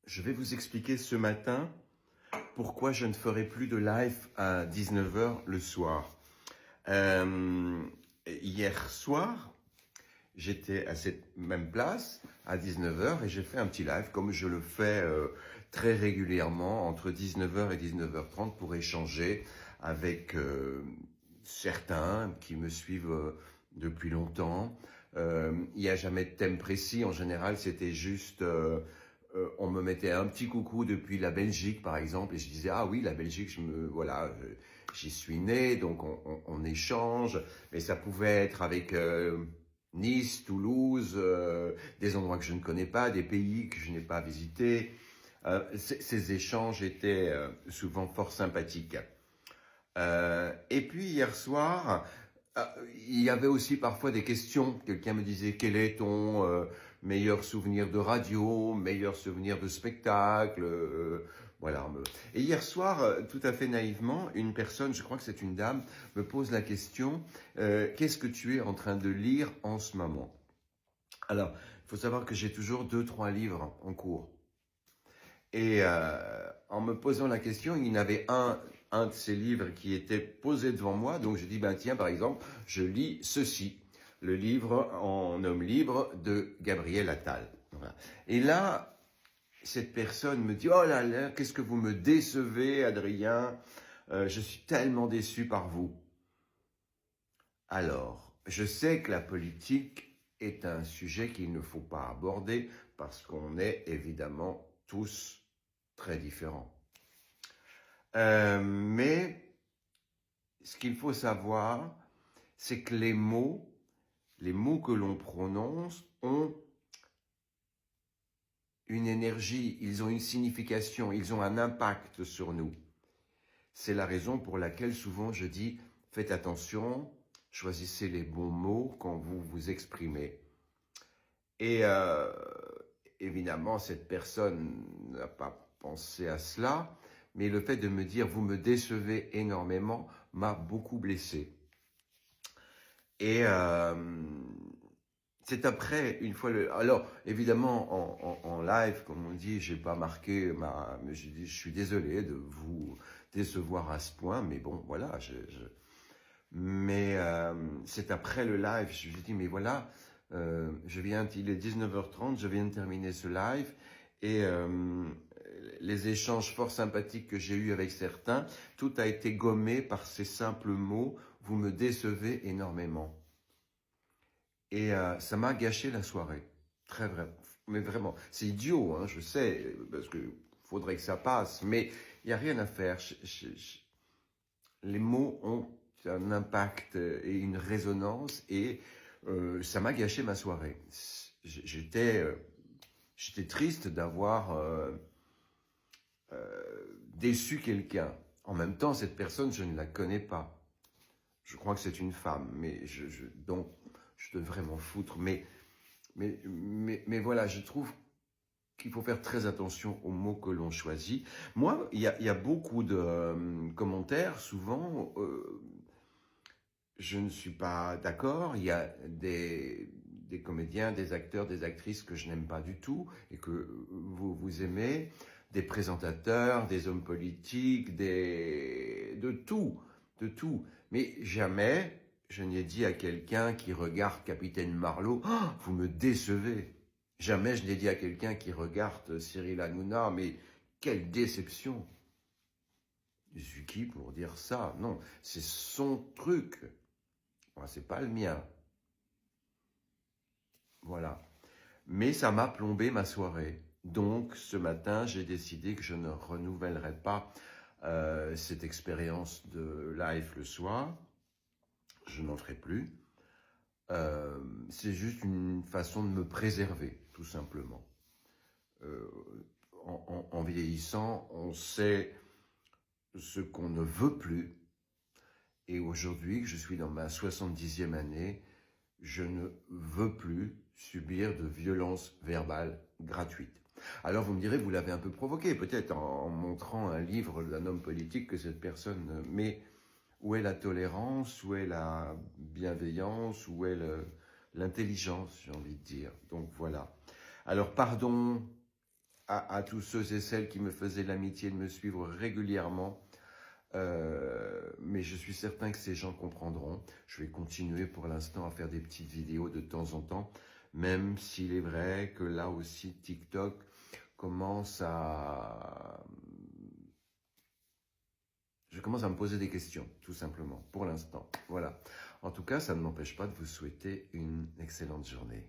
Je vais vous expliquer ce matin pourquoi je ne ferai plus de live à 19 h le soir. Hier soir, j'étais à cette même place à 19 h et j'ai fait un petit live comme je le fais très régulièrement entre 19 h et 19 h 30 pour échanger avec certains qui me suivent depuis longtemps. Il n'y a jamais de thème précis, en général c'était juste... on me mettait un petit coucou depuis la Belgique, par exemple, et je disais, ah oui, la Belgique, j'y suis né, donc on échange, mais ça pouvait être avec Nice, Toulouse, des endroits que je ne connais pas, des pays que je n'ai pas visités. Ces échanges étaient souvent fort sympathiques. Et puis hier soir, il y avait aussi parfois des questions. Quelqu'un me disait, quel est ton meilleur souvenir de radio, meilleur souvenir de spectacle, voilà. Et hier soir, tout à fait naïvement, une personne, je crois que c'est une dame, me pose la question, qu'est-ce que tu es en train de lire en ce moment? Alors, il faut savoir que j'ai toujours 2-3 livres en cours. Et en me posant la question, il y en avait un de ces livres qui était posé devant moi. Donc je dis, ben tiens, par exemple, je lis ceci, le livre en homme libre de Gabriel Attal. Voilà. Et là, cette personne me dit, oh là là, qu'est-ce que vous me décevez, Adrien, je suis tellement déçu par vous. Alors, je sais que la politique est un sujet qu'il ne faut pas aborder parce qu'on est évidemment tous très différents. Mais ce qu'il faut savoir, c'est que les mots que l'on prononce ont une énergie, ils ont une signification, ils ont un impact sur nous. C'est la raison pour laquelle souvent je dis, faites attention, choisissez les bons mots quand vous vous exprimez. Et évidemment, cette personne n'a pas pensé à cela, mais le fait de me dire « vous me décevez énormément » m'a beaucoup blessé. Et c'est après, une fois le... Alors, évidemment, en live, comme on dit, j'ai pas marqué mais j'ai dit, je suis désolé de vous décevoir à ce point, mais bon, voilà. Mais c'est après le live, je lui dis, mais voilà, il est 19 h 30, je viens de terminer ce live, et les échanges fort sympathiques que j'ai eus avec certains, tout a été gommé par ces simples mots, vous me décevez énormément. Et ça m'a gâché la soirée, très vrai, mais vraiment, c'est idiot, hein, je sais, parce que faudrait que ça passe, mais il n'y a rien à faire. Les mots ont un impact et une résonance, et ça m'a gâché ma soirée. J'étais triste d'avoir déçu quelqu'un. En même temps, cette personne, je ne la connais pas. Je crois que c'est une femme, mais donc je devrais m'en foutre. Mais voilà, je trouve qu'il faut faire très attention aux mots que l'on choisit. Moi, il y a beaucoup de commentaires, souvent, je ne suis pas d'accord. Il y a des comédiens, des acteurs, des actrices que je n'aime pas du tout et que vous aimez, des présentateurs, des hommes politiques, de tout. Mais jamais je n'ai dit à quelqu'un qui regarde Capitaine Marlowe, oh, vous me décevez. Jamais je n'ai dit à quelqu'un qui regarde Cyril Hanouna, mais quelle déception. Je suis qui pour dire ça? Non, c'est son truc. Moi, c'est pas le mien. Voilà. Mais ça m'a plombé ma soirée. Donc, ce matin, j'ai décidé que je ne renouvellerai pas cette expérience de live le soir. Je n'en ferai plus. C'est juste une façon de me préserver, tout simplement. En vieillissant, on sait ce qu'on ne veut plus. Et aujourd'hui, que je suis dans ma 70e année, je ne veux plus subir de violences verbales gratuites. Alors vous me direz, vous l'avez un peu provoqué, peut-être en montrant un livre d'un homme politique que cette personne... Mais où est la tolérance, où est la bienveillance, où est l'intelligence, j'ai envie de dire. Donc voilà. Alors pardon à tous ceux et celles qui me faisaient l'amitié de me suivre régulièrement. Mais je suis certain que ces gens comprendront. Je vais continuer pour l'instant à faire des petites vidéos de temps en temps, même s'il est vrai que là aussi TikTok commence à... Je commence à me poser des questions, tout simplement, pour l'instant. Voilà. En tout cas, ça ne m'empêche pas de vous souhaiter une excellente journée.